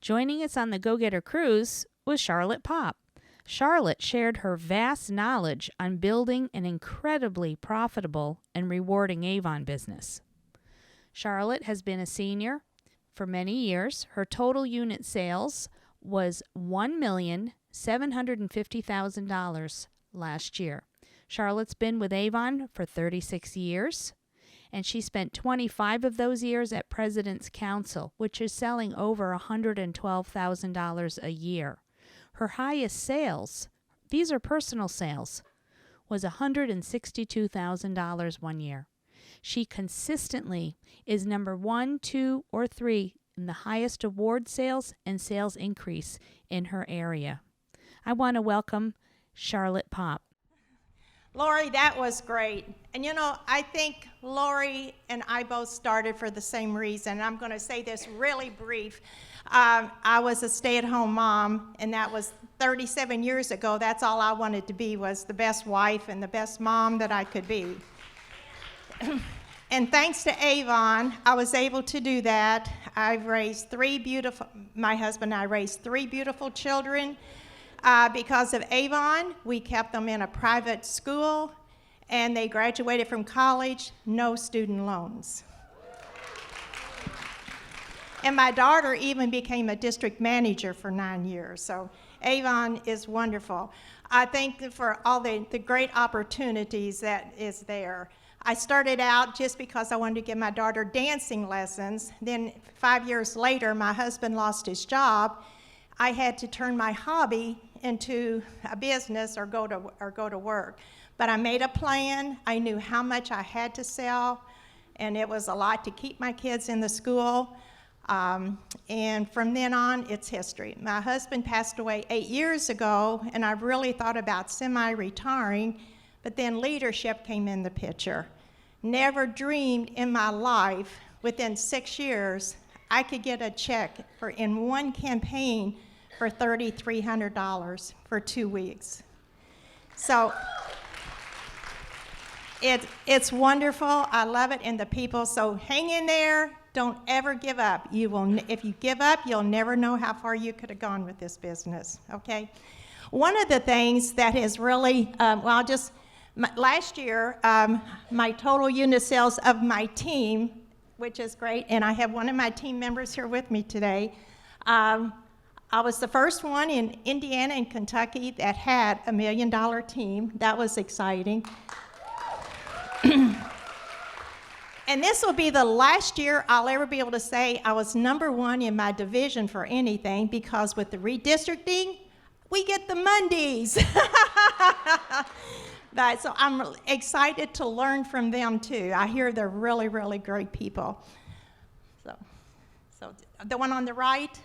Joining us on the Go-Getter Cruise was Charlotte Popp. Charlotte shared her vast knowledge on building an incredibly profitable and rewarding Avon business. Charlotte has been a senior for many years. Her total unit sales was $1,750,000 last year. Charlotte's been with Avon for 36 years, and she spent 25 of those years at President's Council, which is selling over $112,000 a year. Her highest sales, these are personal sales, was $162,000 one year. She consistently is number 1, 2, or 3 in the highest award sales and sales increase in her area. I want to welcome Charlotte Popp. Lori, that was great. And you know, I think Lori and I both started for the same reason. I'm going to say this really brief. I was a stay-at-home mom, and that was 37 years ago. That's all I wanted to be, was the best wife and the best mom that I could be. And thanks to Avon, I was able to do that. My husband and I raised 3 beautiful children. Because of Avon, we kept them in a private school, and they graduated from college, no student loans. And my daughter even became a district manager for 9 years. So Avon is wonderful. I thank for all the great opportunities that is there. I started out just because I wanted to give my daughter dancing lessons. Then 5 years later, my husband lost his job. I had to turn my hobby into a business or go to work. But I made a plan. I knew how much I had to sell, and it was a lot to keep my kids in the school. And from then on, it's history. My husband passed away 8 years ago, and I really thought about semi-retiring, but then leadership came in the picture. Never dreamed in my life within 6 years I could get a check in one campaign for $3,300 for 2 weeks. So it's wonderful. I love it, and the people. So hang in there. Don't ever give up. If you give up, you'll never know how far you could have gone with this business. Okay. One of the things that has really, last year, my total unit sales of my team, which is great, and I have one of my team members here with me today. I was the first one in Indiana and Kentucky that had $1 million team. That was exciting. And this will be the last year I'll ever be able to say I was number 1 in my division for anything, because with the redistricting, we get the Mondays. But so I'm excited to learn from them too. I hear they're really, really great people. So the one on the right?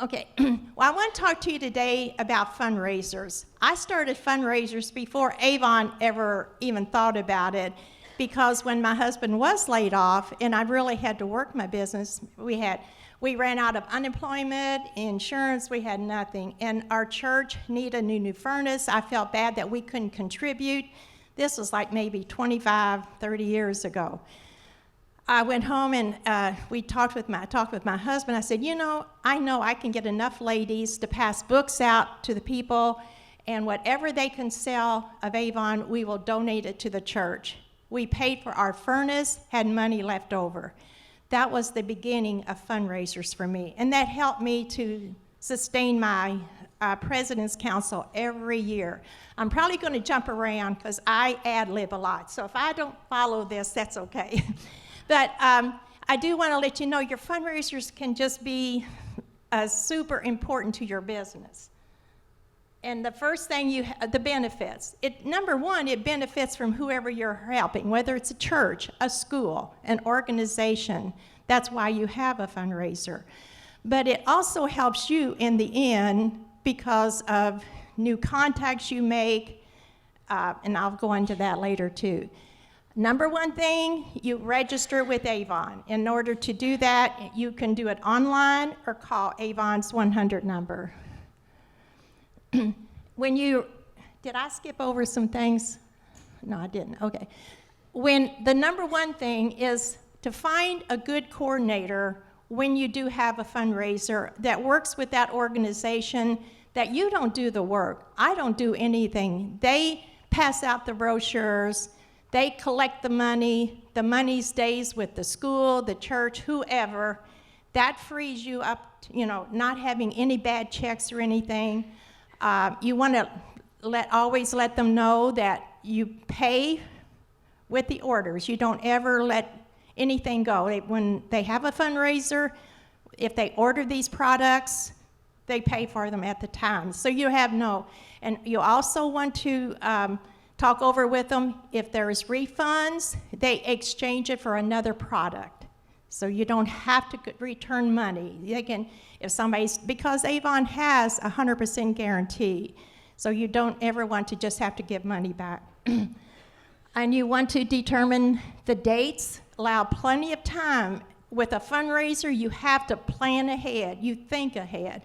Okay, well, I want to talk to you today about fundraisers. I started fundraisers before Avon ever even thought about it, because when my husband was laid off and I really had to work my business, we ran out of unemployment, insurance, we had nothing. And our church needed a new furnace. I felt bad that we couldn't contribute. This was like maybe 25, 30 years ago. I went home and I talked with my husband. I said, I know I can get enough ladies to pass books out to the people, and whatever they can sell of Avon, we will donate it to the church. We paid for our furnace, had money left over. That was the beginning of fundraisers for me, and that helped me to sustain my President's Council every year. I'm probably going to jump around because I ad-lib a lot, so if I don't follow this, that's okay. But I do want to let you know your fundraisers can just be super important to your business. And the first thing, the benefits. Number 1, it benefits from whoever you're helping, whether it's a church, a school, an organization. That's why you have a fundraiser. But it also helps you in the end because of new contacts you make, and I'll go into that later too. Number 1 thing, you register with Avon. In order to do that, you can do it online or call Avon's 100 number. Did I skip over some things? No, I didn't. Okay. The number 1 thing is to find a good coordinator when you do have a fundraiser that works with that organization, that you don't do the work. I don't do anything. They pass out the brochures, they collect the money stays with the school, the church, whoever. That frees you up, not having any bad checks or anything. You want to always let them know that you pay with the orders. You don't ever let anything go. When they have a fundraiser, if they order these products, they pay for them at the time. So you have and you also want to talk over with them. If there's refunds, they exchange it for another product. So you don't have to return money. They can, because Avon has 100% guarantee. So you don't ever want to just have to give money back. And you want to determine the dates, allow plenty of time. With a fundraiser, you have to plan ahead, you think ahead.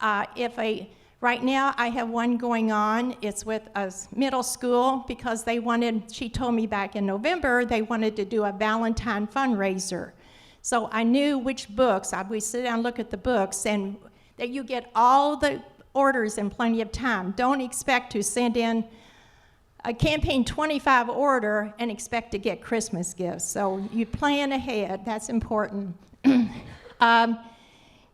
Right now I have one going on, it's with a middle school because she told me back in November, they wanted to do a Valentine fundraiser. So I knew which books, we sit down and look at the books, and that you get all the orders in plenty of time. Don't expect to send in a campaign 25 order and expect to get Christmas gifts. So you plan ahead, that's important.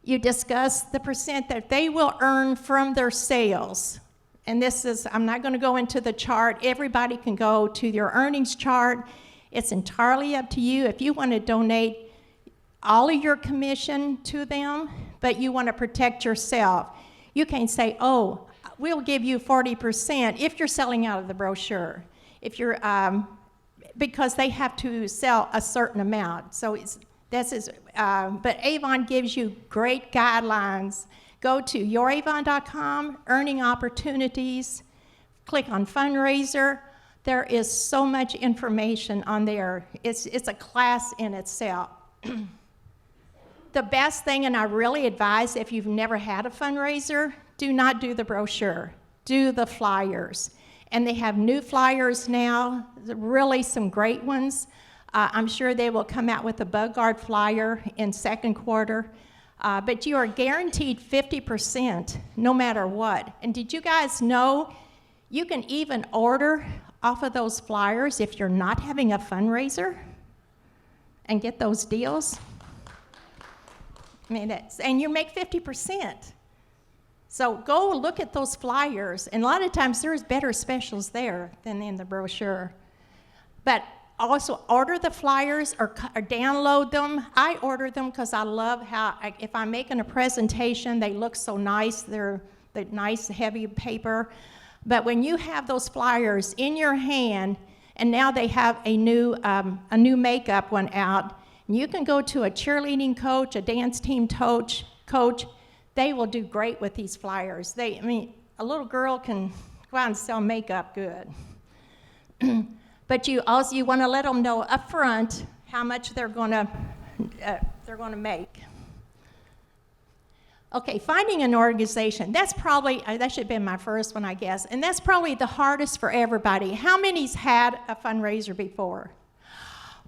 You discuss the percent that they will earn from their sales. And I'm not gonna go into the chart. Everybody can go to your earnings chart. It's entirely up to you. If you wanna donate all of your commission to them, but you wanna protect yourself, you can say, oh, we'll give you 40% if you're selling out of the brochure. Because they have to sell a certain amount. So but Avon gives you great guidelines. Go to youravon.com, earning opportunities, click on fundraiser. There is so much information on there. It's a class in itself. The best thing, and I really advise if you've never had a fundraiser, do not do the brochure, do the flyers. And they have new flyers now, really some great ones. I'm sure they will come out with a Bug Guard flyer in second quarter. But you are guaranteed 50% no matter what. And did you guys know you can even order off of those flyers if you're not having a fundraiser and get those deals? And you make 50%. So go look at those flyers, and a lot of times there's better specials there than in the brochure. But also order the flyers or download them. I order them because I love if I'm making a presentation, they look so nice. They're the nice heavy paper. But when you have those flyers in your hand, and now they have a new makeup one out, and you can go to a cheerleading coach, a dance team coach, they will do great with these flyers. A little girl can go out and sell makeup good. But you want to let them know up front how much they're going to make. Okay, finding an organization. That should have been my first one, I guess. And that's probably the hardest for everybody. How many's had a fundraiser before?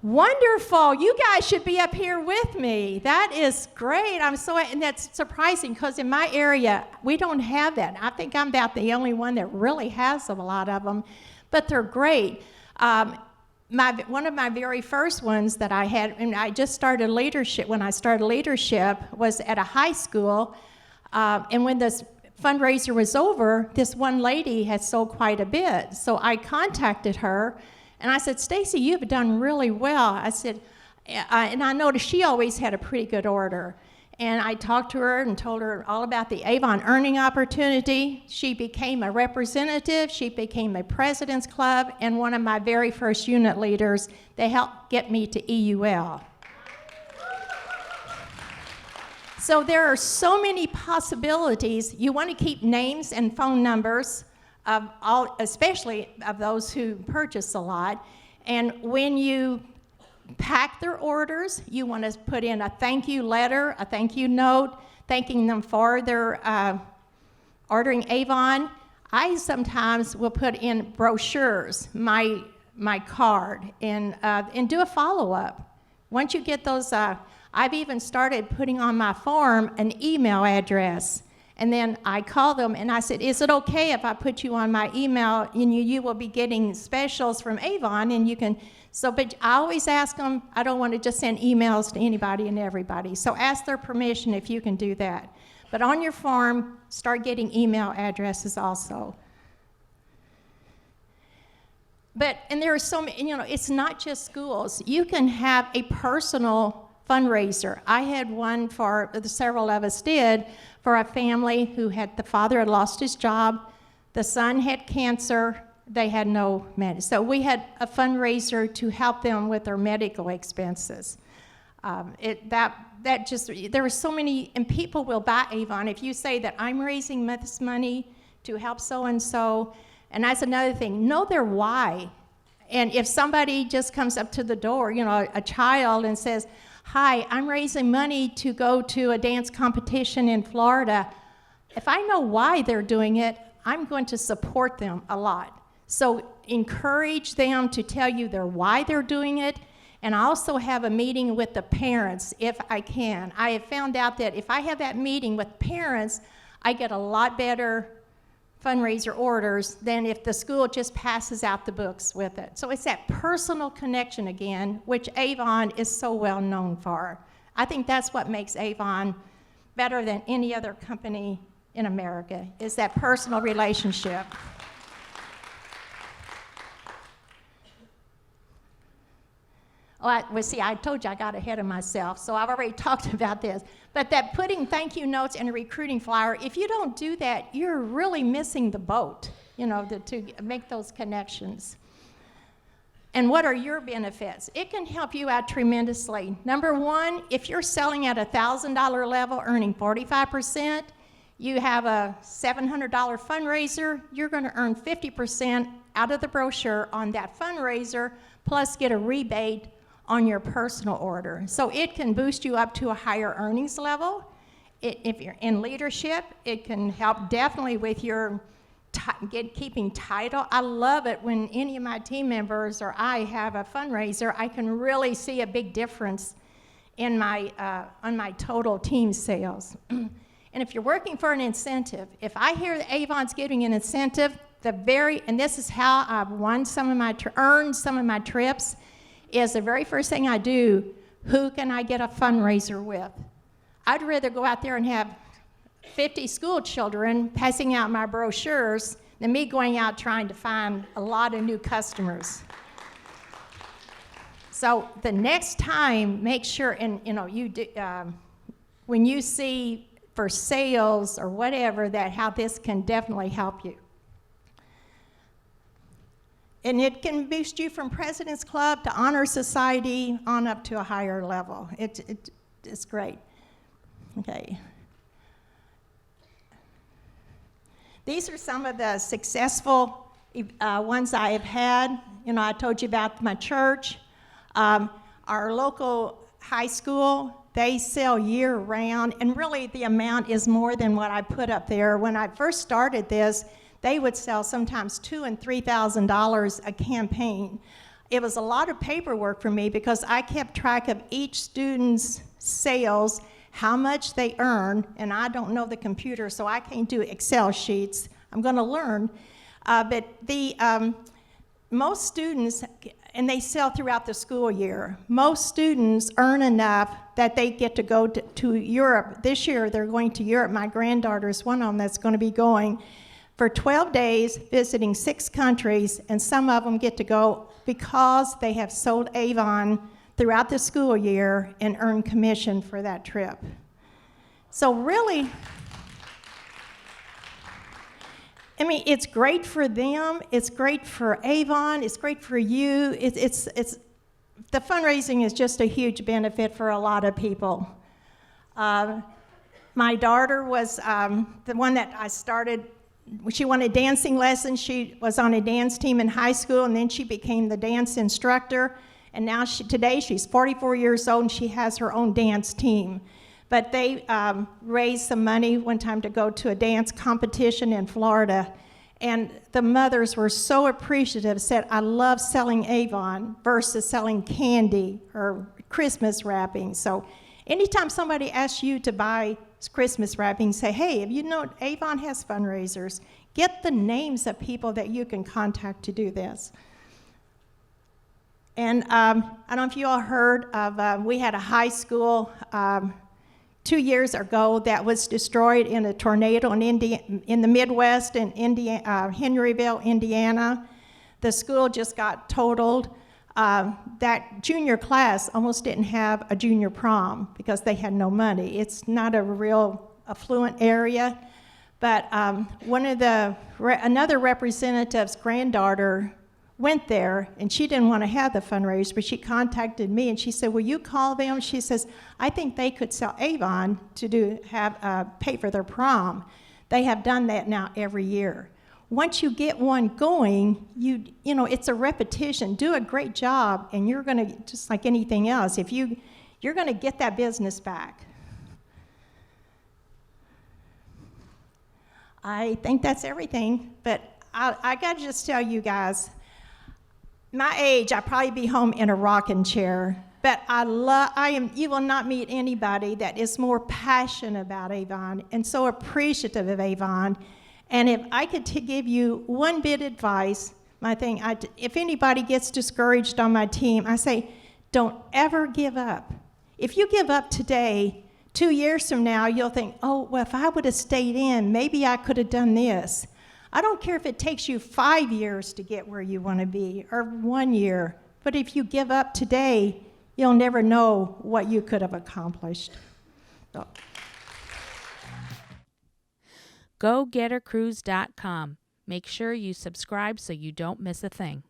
Wonderful. You guys should be up here with me. That is great. And that's surprising because in my area, we don't have that. I think I'm about the only one that really has a lot of them, but they're great. One of my very first ones that I had, and I just started leadership, when I started leadership, was at a high school. And when this fundraiser was over, this one lady had sold quite a bit. So I contacted her. And I said, Stacy, you've done really well. I said, and I noticed she always had a pretty good order. And I talked to her and told her all about the Avon earning opportunity. She became a representative. She became a president's club and one of my very first unit leaders. They helped get me to EUL. So there are so many possibilities. You want to keep names and phone numbers of all, especially of those who purchase a lot. And when you pack their orders, you want to put in a thank you letter, a thank you note, thanking them for their ordering Avon. I sometimes will put in brochures, my card, and do a follow-up. Once you get those, I've even started putting on my form an email address. And then I call them and I said, is it okay if I put you on my email and you will be getting specials from Avon and you can, but I always ask them, I don't want to just send emails to anybody and everybody. So ask their permission if you can do that. But on your form, start getting email addresses also. And there are so many, it's not just schools. You can have a personal fundraiser. I had one several of us did, for a family who the father had lost his job, the son had cancer, they had no medicine. So we had a fundraiser to help them with their medical expenses. There were so many, and people will buy Avon. If you say that I'm raising this money to help so-and-so, and that's another thing, know their why. And if somebody just comes up to the door, a child, and says, hi, I'm raising money to go to a dance competition in Florida. If I know why they're doing it, I'm going to support them a lot. So encourage them to tell you why they're doing it. And I also have a meeting with the parents if I can. I have found out that if I have that meeting with parents, I get a lot better fundraiser orders than if the school just passes out the books with it. So it's that personal connection again, which Avon is so well known for. I think that's what makes Avon better than any other company in America, is that personal relationship. I told you I got ahead of myself, so I've already talked about this. But that putting thank you notes in a recruiting flyer, if you don't do that, you're really missing the boat, to make those connections. And what are your benefits? It can help you out tremendously. Number one, if you're selling at a $1,000 level, earning 45%, you have a $700 fundraiser, you're going to earn 50% out of the brochure on that fundraiser, plus get a rebate on your personal order. So it can boost you up to a higher earnings level. If you're in leadership, it can help definitely with your keeping title. I love it when any of my team members or I have a fundraiser, I can really see a big difference in on my total team sales. And if you're working for an incentive, if I hear that Avon's giving an incentive, and this is how I've earned some of my trips, is the very first thing I do, who can I get a fundraiser with? I'd rather go out there and have 50 school children passing out my brochures than me going out trying to find a lot of new customers. So the next time, make sure, when you see for sales or whatever, how this can definitely help you. And it can boost you from President's Club to Honor Society on up to a higher level. It's great. Okay. These are some of the successful ones I have had. I told you about my church. Our local high school, they sell year-round, and really the amount is more than what I put up there. When I first started this, they would sell sometimes $2,000 and $3,000 a campaign. It was a lot of paperwork for me because I kept track of each student's sales, how much they earn, and I don't know the computer, so I can't do Excel sheets. I'm going to learn. But most students, and they sell throughout the school year, most students earn enough that they get to go to Europe. This year, they're going to Europe. My granddaughter's one of them that's going to be going for 12 days, visiting 6 countries, and some of them get to go because they have sold Avon throughout the school year and earn commission for that trip. So really, it's great for them, it's great for Avon, it's great for you. The fundraising is just a huge benefit for a lot of people. My daughter was the one that I started. She wanted dancing lessons. She was on a dance team in high school, and then she became the dance instructor. And now today she's 44 years old, and she has her own dance team. But they raised some money one time to go to a dance competition in Florida. And the mothers were so appreciative, said, I love selling Avon versus selling candy or Christmas wrapping. So Anytime somebody asks you to buy Christmas wrapping, say, hey, if you know Avon has fundraisers, get the names of people that you can contact to do this. And I don't know if you all heard of, we had a high school 2 years ago that was destroyed in a tornado in the Midwest in Henryville, Indiana. The school just got totaled. That junior class almost didn't have a junior prom because they had no money. It's not a real affluent area, but another representative's granddaughter went there, and she didn't want to have the fundraiser, but she contacted me, and she said, will you call them? She says, I think they could sell Avon to pay for their prom. They have done that now every year. Once you get one going, you know, it's a repetition. Do a great job, and you're going to, just like anything else, you're going to get that business back. I think that's everything, but I got to just tell you guys, my age, I'd probably be home in a rocking chair, but you will not meet anybody that is more passionate about Avon and so appreciative of Avon. And if I could give you one bit of advice, if anybody gets discouraged on my team, I say, don't ever give up. If you give up today, 2 years from now, you'll think, oh, well, if I would have stayed in, maybe I could have done this. I don't care if it takes you 5 years to get where you want to be, or 1 year, but if you give up today, you'll never know what you could have accomplished. So. GoGetterCruise.com. Make sure you subscribe so you don't miss a thing.